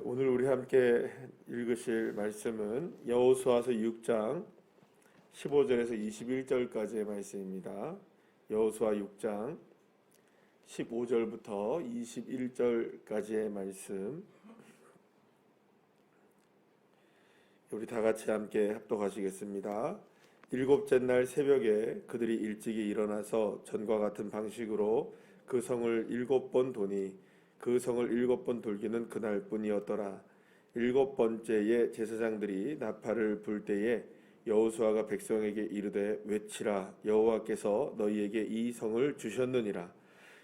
오늘 우리 함께 읽으실 말씀은 여호수아서 6장 15절에서 21절까지의 말씀입니다. 여호수아 6장 15절부터 21절까지의 말씀, 우리 다 같이 함께 합독하시겠습니다. 일곱째 날 새벽에 그들이 일찍이 일어나서 전과 같은 방식으로 그 성을 7번 도니 그 성을 7번 돌기는 그날뿐이었더라. 7번째에 제사장들이 나팔을 불 때에 여호수아가 백성에게 이르되 외치라. 여호와께서 너희에게 이 성을 주셨느니라.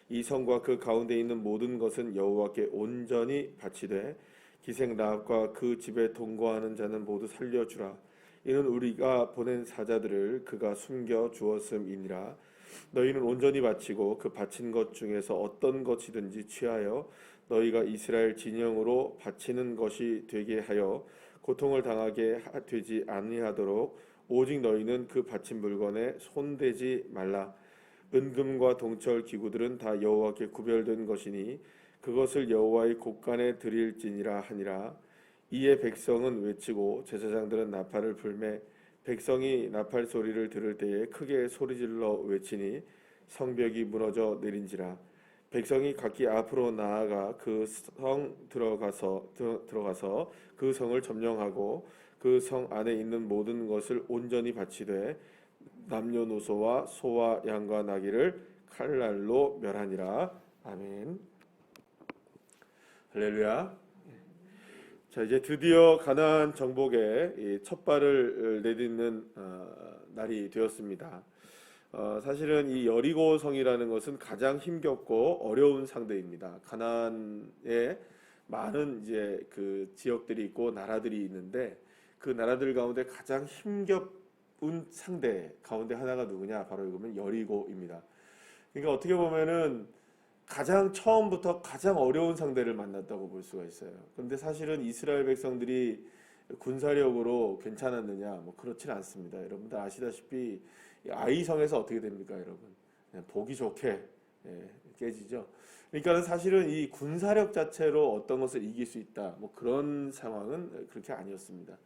이 성과 그 가운데 있는 모든 것은 여호와께 온전히 바치되 기생 라합과 그 집에 동거하는 자는 모두 살려주라. 이는 우리가 보낸 사자들을 그가 숨겨 주었음이니라. 너희는 온전히 바치고 그 바친 것 중에서 어떤 것이든지 취하여 너희가 이스라엘 진영으로 바치는 것이 되게 하여 고통을 당하게 되지 아니하도록 오직 너희는 그 바친 물건에 손대지 말라. 은금과 동철 기구들은 다 여호와께 구별된 것이니 그것을 여호와의 곳간에 드릴지니라 하니라. 이에 백성은 외치고 제사장들은 나팔을 불매 백성이 나팔 소리를 들을 때에 크게 소리질러 외치니 성벽이 무너져 내린지라. 백성이 각기 앞으로 나아가 그 성 들어가서 그 성을 점령하고 그 성 안에 있는 모든 것을 온전히 바치되 남녀노소와 소와 양과 나귀를 칼날로 멸하니라. 아멘. 할렐루야. 자, 이제 드디어 가나안 정복의 첫 발을 내딛는 날이 되었습니다. 사실은 이 여리고 성이라는 것은 가장 힘겹고 어려운 상대입니다. 가나안에 많은 이제 그 지역들이 있고 나라들이 있는데 그 나라들 가운데 가장 힘겨운 상대 가운데 하나가 누구냐? 바로 이거면 여리고입니다. 그러니까 어떻게 보면은 가장 처음부터 가장 어려운 상대를 만났다고 볼 수가 있어요. 그런데 사실은 이스라엘 백성들이 군사력으로 괜찮았느냐? 뭐 그렇지는 않습니다. 여러분들 아시다시피 아이성에서 어떻게 됩니까, 여러분? 그냥 보기 좋게 깨지죠. 그러니까 사실은 이 군사력 자체로 어떤 것을 이길 수 있다, 뭐 그런 상황은 그렇게 아니었습니다.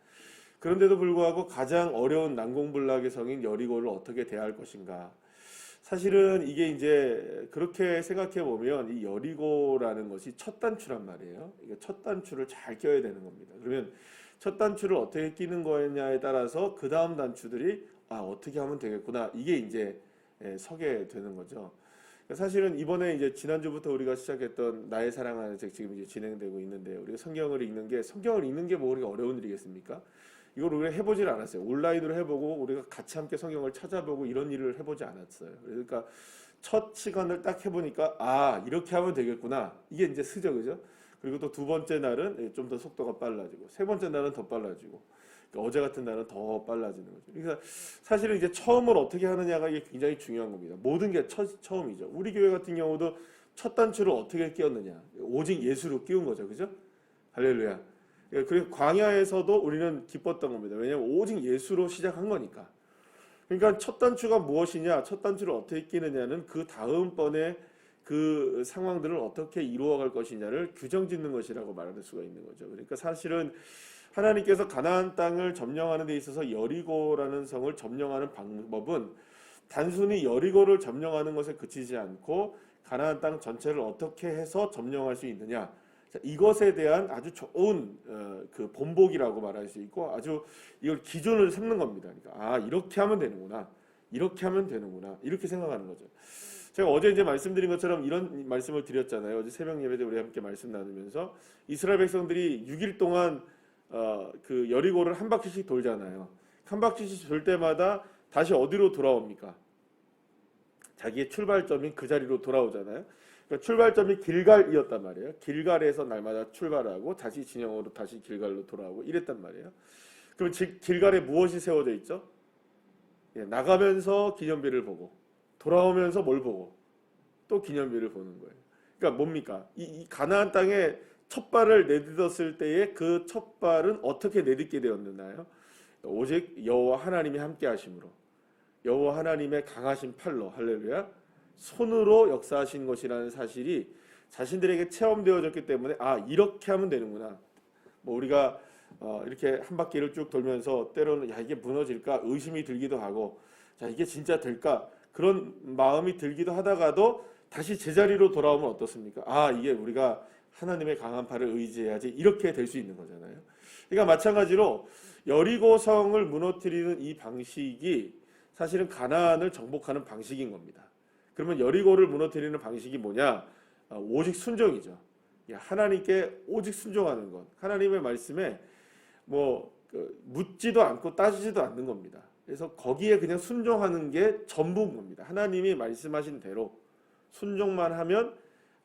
그런데도 불구하고 가장 어려운 난공불락의 성인 여리고를 어떻게 대할 것인가? 사실은 이게 이제 그렇게 생각해 보면 이 여리고라는 것이 첫 단추란 말이에요. 이게 첫 단추를 잘 껴야 되는 겁니다. 그러면 첫 단추를 어떻게 끼는 거냐에 따라서 그 다음 단추들이 어떻게 하면 되겠구나, 이게 이제 서게 되는 거죠. 사실은 이번에 이제 지난주부터 우리가 시작했던 나의 사랑하는 책 지금 이제 진행되고 있는데, 우리가 성경을 읽는 게 뭐 그렇게 어려운 일이겠습니까? 이걸 우리가 해보질 않았어요. 온라인으로 해보고 우리가 같이 함께 성경을 찾아보고 이런 일을 해보지 않았어요. 그러니까 첫 시간을 딱 해보니까 이렇게 하면 되겠구나, 이게 이제 스죠, 그죠? 그리고 또 두 번째 날은 좀 더 속도가 빨라지고 세 번째 날은 더 빨라지고, 그러니까 어제 같은 날은 더 빨라지는 거죠. 그러니까 사실은 이제 처음을 어떻게 하느냐가 이게 굉장히 중요한 겁니다. 모든 게 처음이죠. 우리 교회 같은 경우도 첫 단추를 어떻게 끼웠느냐, 오직 예수로 끼운 거죠, 그죠? 할렐루야. 그리고 광야에서도 우리는 기뻤던 겁니다. 왜냐하면 오직 예수로 시작한 거니까. 그러니까 첫 단추가 무엇이냐, 첫 단추를 어떻게 끼느냐는 그 다음번에 그 상황들을 어떻게 이루어갈 것이냐를 규정짓는 것이라고 말할 수가 있는 거죠. 그러니까 사실은 하나님께서 가나안 땅을 점령하는 데 있어서 여리고라는 성을 점령하는 방법은 단순히 여리고를 점령하는 것에 그치지 않고 가나안 땅 전체를 어떻게 해서 점령할 수 있느냐, 이것에 대한 아주 좋은 그 본보기라고 말할 수 있고, 아주 이걸 기준을 삼는 겁니다. 그러니까 이렇게 하면 되는구나, 이렇게 하면 되는구나, 이렇게 생각하는 거죠. 제가 어제 이제 말씀드린 것처럼 이런 말씀을 드렸잖아요. 어제 새벽 예배 때 우리 함께 말씀 나누면서 이스라엘 백성들이 6일 동안 그 여리고를 한 바퀴씩 돌잖아요. 한 바퀴씩 돌 때마다 다시 어디로 돌아옵니까? 자기의 출발점인 그 자리로 돌아오잖아요. 그러니까 출발점이 길갈이었단 말이에요. 길갈에서 날마다 출발하고 다시 진영으로 다시 길갈로 돌아오고 이랬단 말이에요. 그럼 길갈에 무엇이 세워져 있죠? 나가면서 기념비를 보고 돌아오면서 뭘 보고 또 기념비를 보는 거예요. 그러니까 뭡니까? 이 가나안 땅에 첫 발을 내딛었을 때의 그 첫 발은 어떻게 내딛게 되었느냐요? 오직 여호와 하나님이 함께 하심으로, 여호와 하나님의 강하신 팔로, 할렐루야, 손으로 역사하신 것이라는 사실이 자신들에게 체험되어졌기 때문에 이렇게 하면 되는구나, 뭐 우리가 이렇게 한 바퀴를 쭉 돌면서 때로는 야 이게 무너질까 의심이 들기도 하고 자 이게 진짜 될까 그런 마음이 들기도 하다가도 다시 제자리로 돌아오면 어떻습니까? 아 이게 우리가 하나님의 강한 팔을 의지해야지 이렇게 될 수 있는 거잖아요. 그러니까 마찬가지로 여리고성을 무너뜨리는 이 방식이 사실은 가나안을 정복하는 방식인 겁니다. 그러면 여리고를 무너뜨리는 방식이 뭐냐? 오직 순종이죠. 하나님께 오직 순종하는 것. 하나님의 말씀에 묻지도 않고 따지지도 않는 겁니다. 그래서 거기에 그냥 순종하는 게 전부인 겁니다. 하나님이 말씀하신 대로 순종만 하면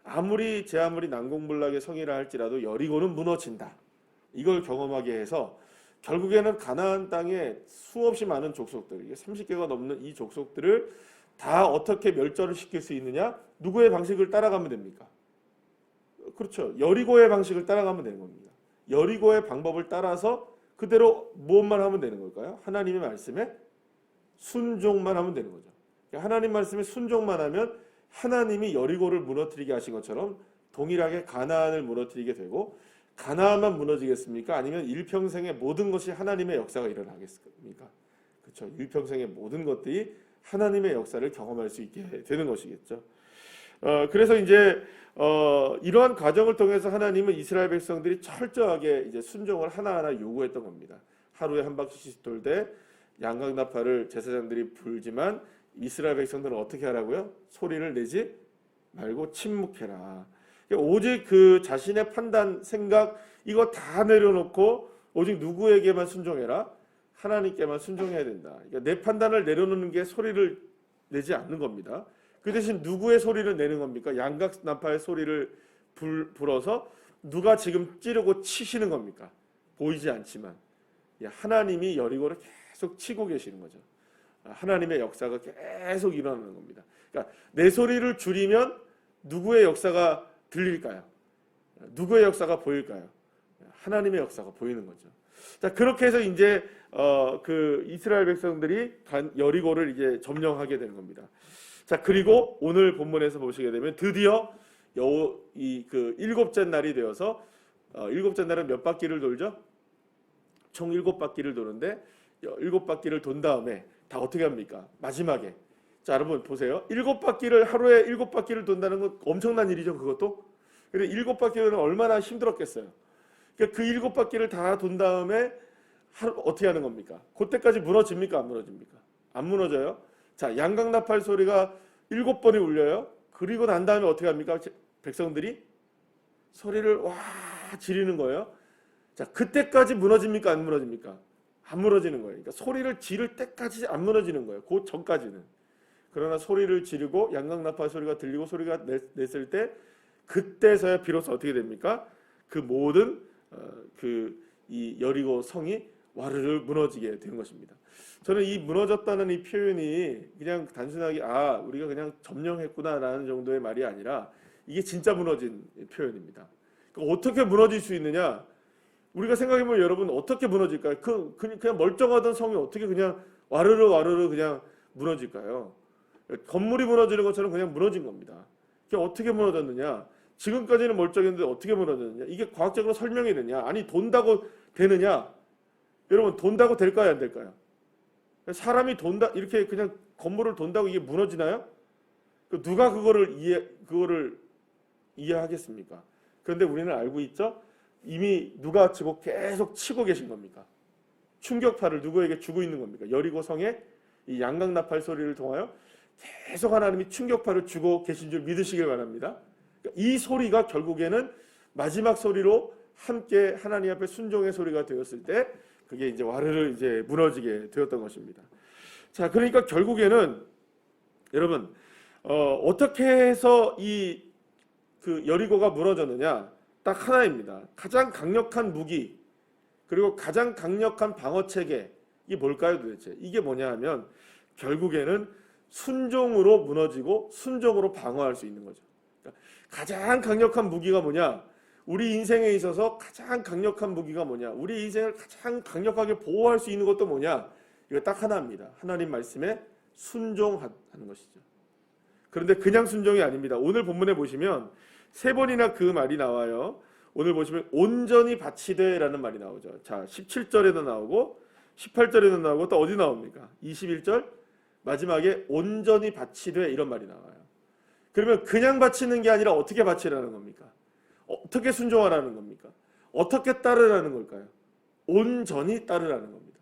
아무리 난공불락의 성이라 할지라도 여리고는 무너진다. 이걸 경험하게 해서 결국에는 가나안 땅에 수없이 많은 족속들, 이게 30개가 넘는 이 족속들을 다 어떻게 멸절을 시킬 수 있느냐? 누구의 방식을 따라가면 됩니까? 그렇죠. 여리고의 방식을 따라가면 되는 겁니다. 여리고의 방법을 따라서 그대로 무엇만 하면 되는 걸까요? 하나님의 말씀에 순종만 하면 되는 거죠. 하나님 말씀에 순종만 하면 하나님이 여리고를 무너뜨리게 하신 것처럼 동일하게 가나안을 무너뜨리게 되고 가나안만 무너지겠습니까? 아니면 일평생의 모든 것이 하나님의 역사가 일어나겠습니까? 그렇죠. 일평생의 모든 것들이 하나님의 역사를 경험할 수 있게 되는 것이겠죠. 그래서 이제 이러한 과정을 통해서 하나님은 이스라엘 백성들이 철저하게 이제 순종을 하나하나 요구했던 겁니다. 하루에 한 바퀴씩 돌되 양각나팔을 제사장들이 불지만 이스라엘 백성들은 어떻게 하라고요? 소리를 내지 말고 침묵해라. 오직 그 자신의 판단, 생각 이거 다 내려놓고 오직 누구에게만 순종해라? 하나님께만 순종해야 된다. 그러니까 내 판단을 내려놓는 게 소리를 내지 않는 겁니다. 그 대신 누구의 소리를 내는 겁니까? 양각나팔 소리를 불어서 누가 지금 찌르고 치시는 겁니까? 보이지 않지만 하나님이 여리고를 계속 치고 계시는 거죠. 하나님의 역사가 계속 일어나는 겁니다. 그러니까 내 소리를 줄이면 누구의 역사가 들릴까요? 누구의 역사가 보일까요? 하나님의 역사가 보이는 거죠. 자, 그렇게 해서 이제 그 이스라엘 백성들이 여리고를 이제 점령하게 되는 겁니다. 자, 그리고 오늘 본문에서 보시게 되면 드디어 그 일곱째 날이 되어서 일곱째 날은 몇 바퀴를 돌죠? 총 7바퀴를 도는데 7바퀴를 돈 다음에 다 어떻게 합니까? 마지막에 자, 여러분 보세요. 7바퀴를 하루에 7바퀴를 돈다는 건 엄청난 일이죠. 그것도. 근데 7바퀴는 얼마나 힘들었겠어요. 그러니까 그 7바퀴를 다 돈 다음에 어떻게 하는 겁니까? 그때까지 무너집니까? 안 무너집니까? 안 무너져요. 자, 양각나팔 소리가 7번이 울려요. 그리고 난 다음에 어떻게 합니까? 백성들이 소리를 와 지르는 거예요. 자, 그때까지 무너집니까? 안 무너집니까? 안 무너지는 거예요. 그러니까 소리를 지를 때까지 안 무너지는 거예요. 그 전까지는. 그러나 소리를 지르고 양각나팔 소리가 들리고 소리가 냈을 때 그때서야 비로소 어떻게 됩니까? 그 모든 이 여리고 성이 와르르 무너지게 된 것입니다. 저는 이 무너졌다는 이 표현이 그냥 단순하게 우리가 그냥 점령했구나라는 정도의 말이 아니라 이게 진짜 무너진 표현입니다. 그러니까 어떻게 무너질 수 있느냐? 우리가 생각해보면 여러분 어떻게 무너질까요? 그냥 멀쩡하던 성이 어떻게 그냥 와르르 그냥 무너질까요? 건물이 무너지는 것처럼 그냥 무너진 겁니다. 그게 어떻게 무너졌느냐? 지금까지는 멀쩡했는데 어떻게 무너졌느냐? 이게 과학적으로 설명이 되냐? 아니 돈다고 되느냐? 여러분 돈다고 될까요? 안 될까요? 사람이 돈다 이렇게 그냥 건물을 돈다고 이게 무너지나요? 누가 그거를 이해하겠습니까? 그런데 우리는 알고 있죠? 이미 누가 계속 치고 계신 겁니까? 충격파를 누구에게 주고 있는 겁니까? 여리고 성에 이 양각나팔 소리를 통하여 계속 하나님이 충격파를 주고 계신 줄 믿으시길 바랍니다. 이 소리가 결국에는 마지막 소리로 함께 하나님 앞에 순종의 소리가 되었을 때 그게 이제 와르르 이제 무너지게 되었던 것입니다. 자, 그러니까 결국에는 여러분 어떻게 해서 그 여리고가 무너졌느냐? 딱 하나입니다. 가장 강력한 무기 그리고 가장 강력한 방어 체계 이게 뭘까요 도대체? 이게 뭐냐 하면 결국에는 순종으로 무너지고 순종으로 방어할 수 있는 거죠. 그러니까 가장 강력한 무기가 뭐냐? 우리 인생에 있어서 가장 강력한 무기가 뭐냐? 우리 인생을 가장 강력하게 보호할 수 있는 것도 뭐냐? 이거 딱 하나입니다. 하나님 말씀에 순종하는 것이죠. 그런데 그냥 순종이 아닙니다. 오늘 본문에 보시면 3번이나 그 말이 나와요. 오늘 보시면 온전히 바치되라는 말이 나오죠. 자, 17절에도 나오고 18절에도 나오고 또 어디 나옵니까? 21절 마지막에 온전히 바치되 이런 말이 나와요. 그러면 그냥 바치는 게 아니라 어떻게 바치라는 겁니까? 어떻게 순종하라는 겁니까? 어떻게 따르라는 걸까요? 온전히 따르라는 겁니다.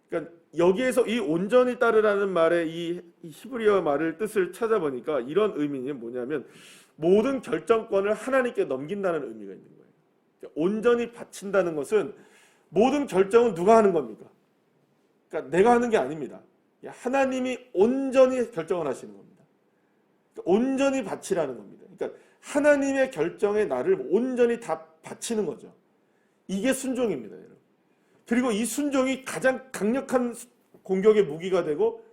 그러니까 여기에서 이 온전히 따르라는 말의 이 히브리어 말을 뜻을 찾아보니까 이런 의미는 뭐냐면 모든 결정권을 하나님께 넘긴다는 의미가 있는 거예요. 그러니까 온전히 바친다는 것은 모든 결정은 누가 하는 겁니까? 그러니까 내가 하는 게 아닙니다. 하나님이 온전히 결정을 하시는 겁니다. 그러니까 온전히 바치라는 겁니다. 그러니까 하나님의 결정에 나를 온전히 다 바치는 거죠. 이게 순종입니다, 여러분. 그리고 이 순종이 가장 강력한 공격의 무기가 되고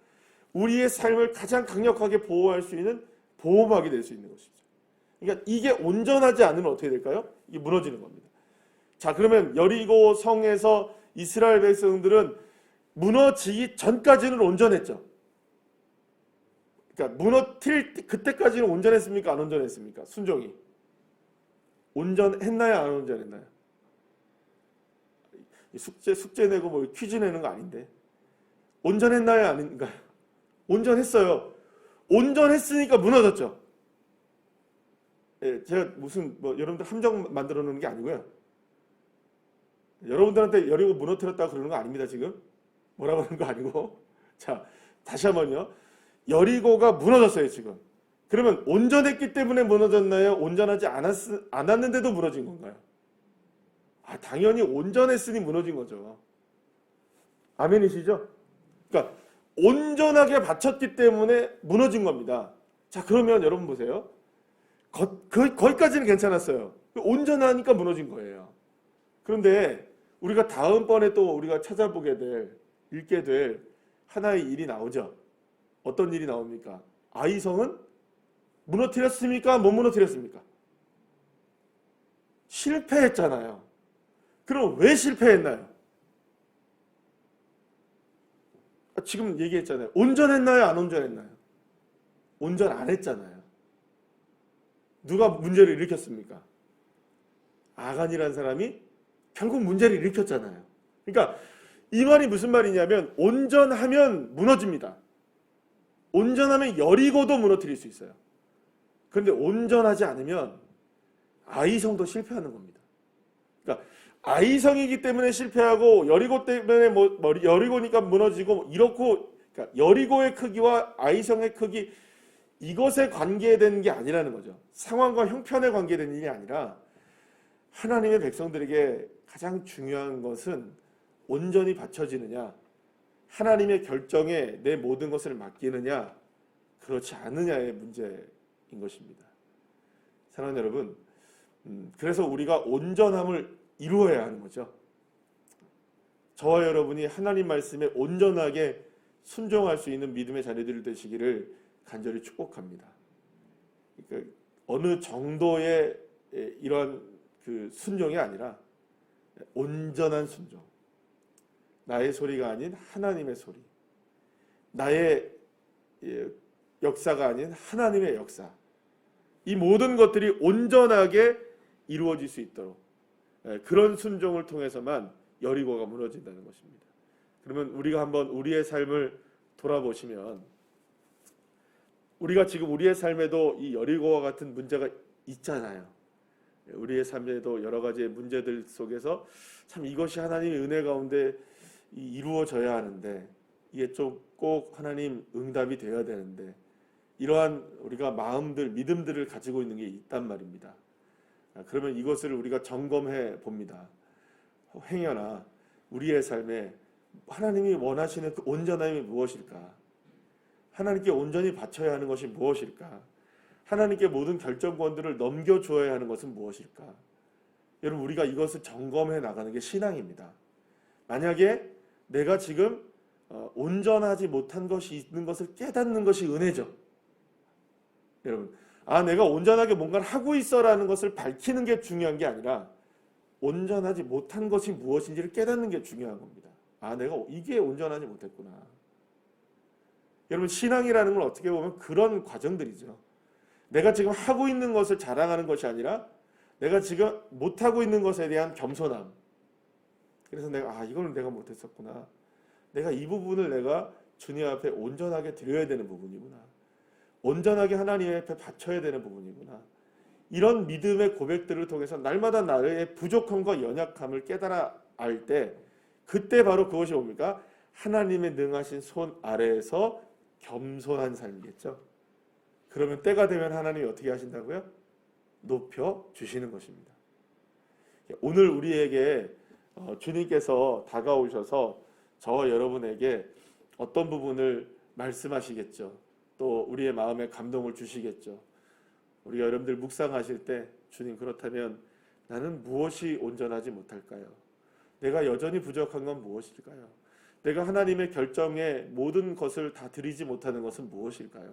우리의 삶을 가장 강력하게 보호할 수 있는 보호막이 될 수 있는 것이죠. 그러니까 이게 온전하지 않으면 어떻게 될까요? 이게 무너지는 겁니다. 자, 그러면 여리고 성에서 이스라엘 백성들은 무너지기 전까지는 온전했죠. 그러니까 무너뜨릴 그때까지는 온전했습니까? 안 온전했습니까? 순종이 온전했나요? 안 온전했나요? 숙제 내고 뭐 퀴즈 내는 거 아닌데 온전했나요? 아닌가요? 온전했어요. 온전했으니까 무너졌죠. 예, 제가 무슨 뭐 여러분들 함정 만들어 놓는 게 아니고요. 여러분들한테 여리고 무너뜨렸다고 그러는 거 아닙니다. 지금 뭐라고 하는 거 아니고. 자, 다시 한번요. 여리고가 무너졌어요. 지금. 그러면 온전했기 때문에 무너졌나요? 온전하지 않았는데도 무너진 건가요? 당연히 온전했으니 무너진 거죠. 아멘이시죠? 그러니까 온전하게 바쳤기 때문에 무너진 겁니다. 자, 그러면 여러분 보세요. 거기까지는 괜찮았어요. 온전하니까 무너진 거예요. 그런데 우리가 다음번에 또 우리가 찾아보게 될, 읽게 될 하나의 일이 나오죠. 어떤 일이 나옵니까? 아이성은 무너뜨렸습니까? 못 무너뜨렸습니까? 실패했잖아요. 그럼 왜 실패했나요? 지금 얘기했잖아요. 온전했나요? 안 온전했나요? 온전 안 했잖아요. 누가 문제를 일으켰습니까? 아간이라는 사람이 결국 문제를 일으켰잖아요. 그러니까 이 말이 무슨 말이냐면 온전하면 무너집니다. 온전하면 여리고도 무너뜨릴 수 있어요. 그런데 온전하지 않으면 아이성도 실패하는 겁니다. 그러니까 아이성이기 때문에 실패하고 여리고 때문에 여리고니까 무너지고 이렇고 그러니까 여리고의 크기와 아이성의 크기 이것에 관계되는 게 아니라는 거죠. 상황과 형편에 관계되는 일이 아니라 하나님의 백성들에게 가장 중요한 것은 온전히 바쳐지느냐 하나님의 결정에 내 모든 것을 맡기느냐 그렇지 않느냐의 문제인 것입니다. 사랑하는 여러분, 그래서 우리가 온전함을 이루어야 하는 거죠. 저와 여러분이 하나님 말씀에 온전하게 순종할 수 있는 믿음의 자녀들이 되시기를 간절히 축복합니다. 그러니까 어느 정도의 이런 그 순종이 아니라 온전한 순종. 나의 소리가 아닌 하나님의 소리. 나의 역사가 아닌 하나님의 역사. 이 모든 것들이 온전하게 이루어질 수 있도록 그런 순종을 통해서만 여리고가 무너진다는 것입니다. 그러면 우리가 한번 우리의 삶을 돌아보시면 우리가 지금 우리의 삶에도 이 여리고와 같은 문제가 있잖아요. 우리의 삶에도 여러 가지의 문제들 속에서 참 이것이 하나님의 은혜 가운데 이루어져야 하는데 이게 좀 꼭 하나님 응답이 되어야 되는데 이러한 우리가 마음들, 믿음들을 가지고 있는 게 있단 말입니다. 그러면 이것을 우리가 점검해 봅니다. 행여나 우리의 삶에 하나님이 원하시는 그 온전함이 무엇일까? 하나님께 온전히 바쳐야 하는 것이 무엇일까? 하나님께 모든 결정권들을 넘겨줘야 하는 것은 무엇일까? 여러분 우리가 이것을 점검해 나가는 게 신앙입니다. 만약에 내가 지금 온전하지 못한 것이 있는 것을 깨닫는 것이 은혜죠. 여러분, 내가 온전하게 뭔가를 하고 있어라는 것을 밝히는 게 중요한 게 아니라 온전하지 못한 것이 무엇인지를 깨닫는 게 중요한 겁니다. 내가 이게 온전하지 못했구나. 여러분 신앙이라는 건 어떻게 보면 그런 과정들이죠. 내가 지금 하고 있는 것을 자랑하는 것이 아니라 내가 지금 못하고 있는 것에 대한 겸손함. 그래서 내가 이거는 내가 못했었구나. 내가 이 부분을 내가 주님 앞에 온전하게 드려야 되는 부분이구나. 온전하게 하나님 앞에 바쳐야 되는 부분이구나. 이런 믿음의 고백들을 통해서 날마다 나의 부족함과 연약함을 깨달아 알 때, 그때 바로 그것이 뭡니까? 하나님의 능하신 손 아래에서 겸손한 삶이겠죠. 그러면 때가 되면 하나님이 어떻게 하신다고요? 높여 주시는 것입니다. 오늘 우리에게 주님께서 다가오셔서 저와 여러분에게 어떤 부분을 말씀하시겠죠. 또 우리의 마음에 감동을 주시겠죠. 우리가 여러분들 묵상하실 때 주님, 그렇다면 나는 무엇이 온전하지 못할까요? 내가 여전히 부족한 건 무엇일까요? 내가 하나님의 결정에 모든 것을 다 드리지 못하는 것은 무엇일까요?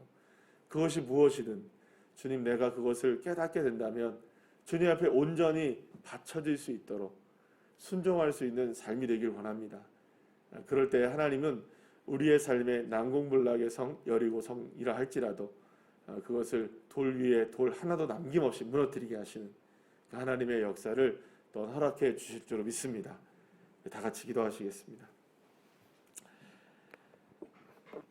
그것이 무엇이든 주님, 내가 그것을 깨닫게 된다면 주님 앞에 온전히 바쳐질 수 있도록 순종할 수 있는 삶이 되길 원합니다. 그럴 때 하나님은 우리의 삶의 난공불락의 성 여리고성이라 할지라도 그것을 돌 위에 돌 하나도 남김없이 무너뜨리게 하시는 하나님의 역사를 또 허락해 주실 줄로 믿습니다. 다 같이 기도하시겠습니다.